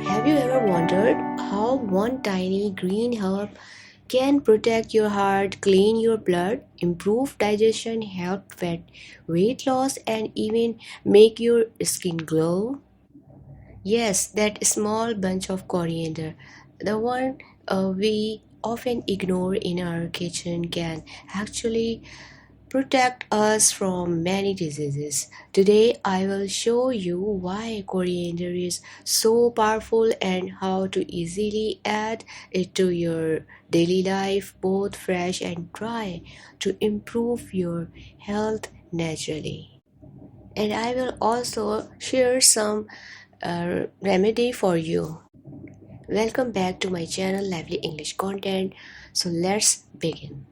Have you ever wondered how one tiny green herb can protect your heart, clean your blood, improve digestion, help weight loss, and even make your skin glow? Yes, that small bunch of coriander, the one we often ignore in our kitchen, can actually protect us from many diseases. Today, I will show you why coriander is so powerful and how to easily add it to your daily life, both fresh and dry, to improve your health naturally. And I will also share some remedy for you. Welcome back to my channel, Lively English Content. So let's begin.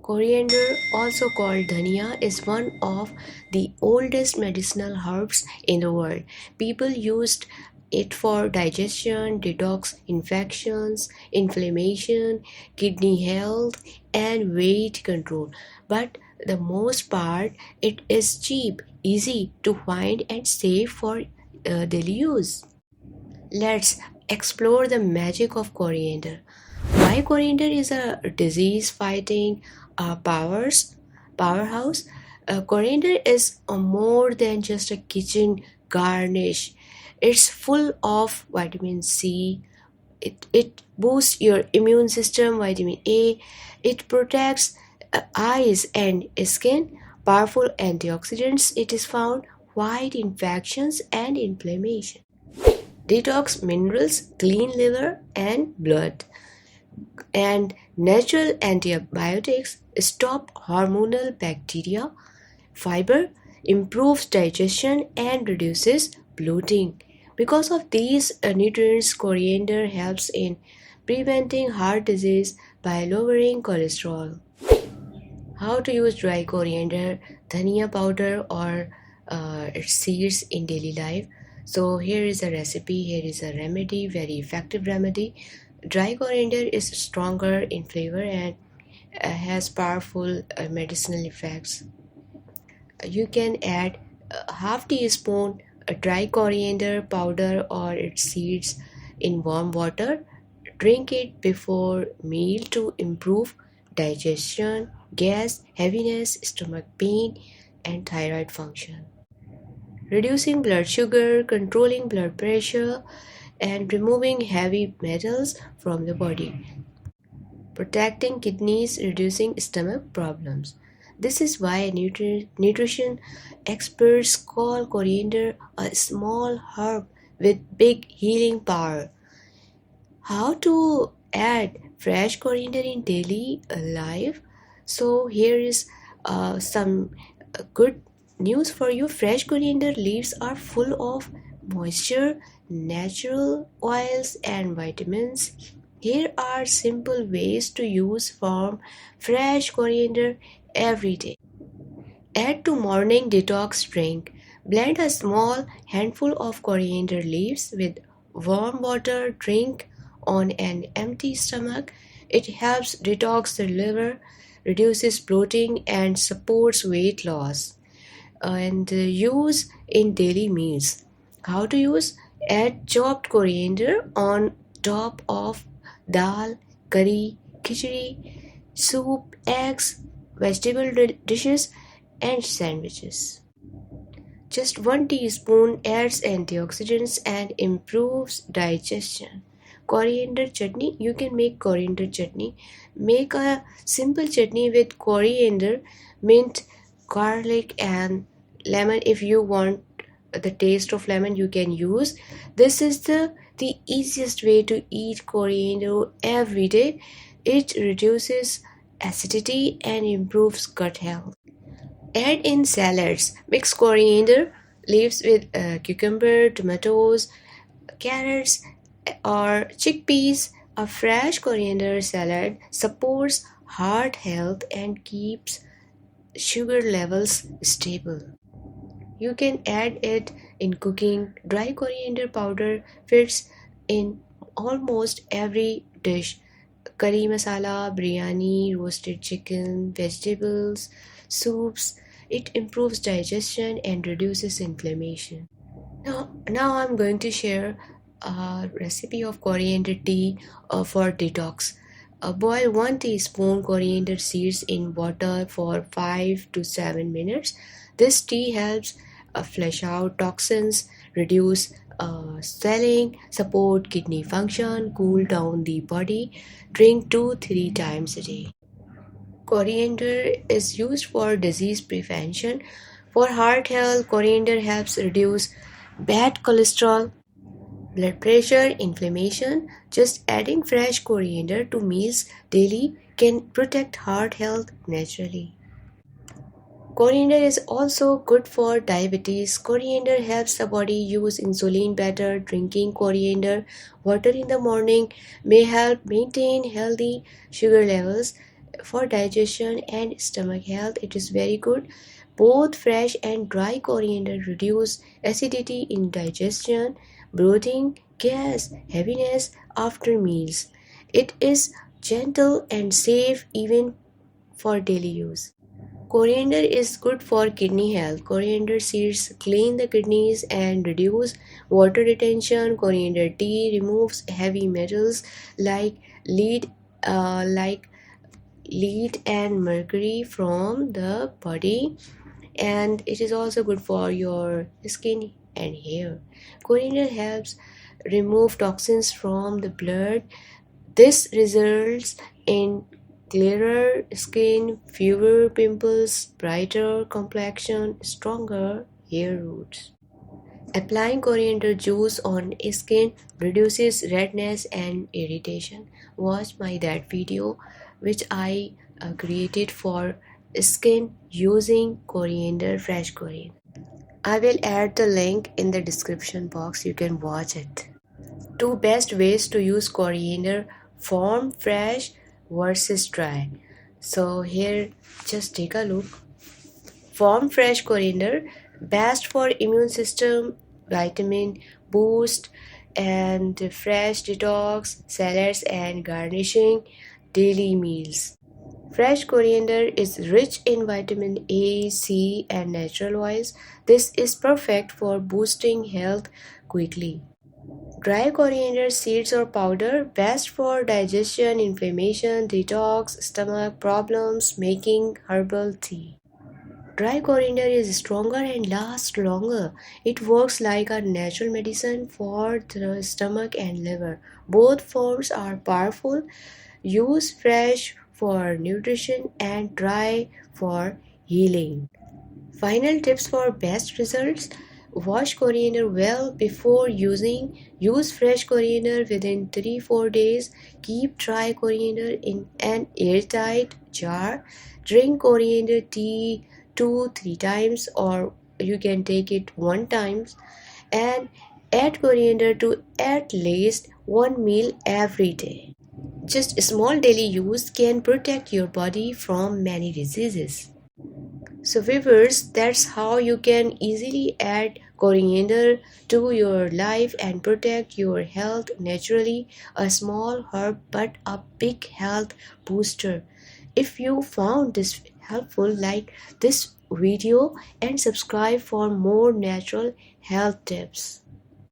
Coriander, also called dhania, is one of the oldest medicinal herbs in the world. People used it for digestion, detox, infections, inflammation, kidney health, and weight control. But the most part, it is cheap, easy to find, and safe for daily use. Let's explore the magic of coriander. Why coriander is a disease fighting powerhouse? Coriander is more than just a kitchen garnish. It's full of vitamin C. It boosts your immune system, vitamin A. It protects eyes and skin. Powerful antioxidants. It is found fight infections and inflammation. Detox minerals, clean liver and blood, and natural antibiotics stop hormonal bacteria. Fiber improves digestion and reduces bloating. Because of these nutrients, coriander helps in preventing heart disease by lowering cholesterol. How to use dry coriander, dhania powder, or its seeds in daily life. So here is a recipe, here is a remedy, very effective remedy. Dry coriander is stronger in flavor and has powerful medicinal effects. You can add a half teaspoon dry coriander powder or its seeds in warm water. Drink it before meal to improve digestion, gas, heaviness, stomach pain, and thyroid function. Reducing blood sugar, controlling blood pressure, and removing heavy metals from the body. Protecting kidneys, reducing stomach problems. This is why nutrition experts call coriander a small herb with big healing power. How to add fresh coriander in daily life? So here is some good news for you. Fresh coriander leaves are full of moisture, natural oils, and vitamins. Here are simple ways to use farm fresh coriander every day. Add to morning detox drink. Blend a small handful of coriander leaves with warm water. Drink on an empty stomach. It helps detox the liver, reduces bloating, and supports weight loss. And use in daily meals. How to use? Add chopped coriander on top of dal, curry, khichdi, soup, eggs, vegetable dishes, and sandwiches. Just 1 teaspoon adds antioxidants and improves digestion. Coriander chutney, you can make coriander chutney. Make a simple chutney with coriander, mint, garlic, and lemon. If you want the taste of lemon, you can use. This is the easiest way to eat coriander every day. It reduces acidity and improves gut health. Add in salads. Mix coriander leaves with cucumber, tomatoes, carrots, or chickpeas. A fresh coriander salad supports heart health and keeps sugar levels stable. You can add it in cooking. Dry coriander powder fits in almost every dish. Curry masala, biryani, roasted chicken, vegetables, soups. It improves digestion and reduces inflammation. Now I'm going to share a recipe of coriander tea for detox. Boil 1 teaspoon coriander seeds in water for 5 to 7 minutes. This tea helps flush out toxins, reduce swelling, support kidney function, cool down the body. Drink 2-3 times a day. Coriander is used for disease prevention. For heart health, coriander helps reduce bad cholesterol, blood pressure, inflammation. Just adding fresh coriander to meals daily can protect heart health naturally. Coriander is also good for diabetes. Coriander helps the body use insulin better. Drinking coriander water in the morning may help maintain healthy sugar levels. For digestion and stomach health, it is very good. Both fresh and dry coriander reduce acidity in digestion, bloating, gas, heaviness after meals. It is gentle and safe even for daily use. Coriander is good for kidney health. Coriander seeds clean the kidneys and reduce water retention. Coriander tea removes heavy metals like lead, uh, like lead and mercury from the body, and it is also good for your skin and hair. Coriander helps remove toxins from the blood. This results in clearer skin, fewer pimples, brighter complexion, stronger hair roots. Applying coriander juice on skin reduces redness and irritation. Watch my that video which I created for skin using coriander, fresh coriander. I will add the link in the description box. You can watch it. Two best ways to use coriander: form fresh versus dry. So here just take a look. Form fresh coriander best for immune system, vitamin boost, and fresh detox, salads and garnishing daily meals. Fresh coriander is rich in vitamin A, C, and natural oils. This is perfect for boosting health quickly. Dry coriander seeds or powder best for digestion, inflammation, detox, stomach problems, making herbal tea. Dry coriander is stronger and lasts longer. It works like a natural medicine for the stomach and liver. Both forms are powerful. Use fresh for nutrition and dry for healing. Final tips for best results: wash coriander well before using. Use fresh coriander within 3-4 days. Keep dry coriander in an airtight jar. Drink coriander tea 2-3 times, or you can take it one time. And add coriander to at least one meal every day. Just small daily use can protect your body from many diseases. So viewers, that's how you can easily add coriander to your life and protect your health naturally. A small herb but a big health booster. If you found this helpful, like this video and subscribe for more natural health tips.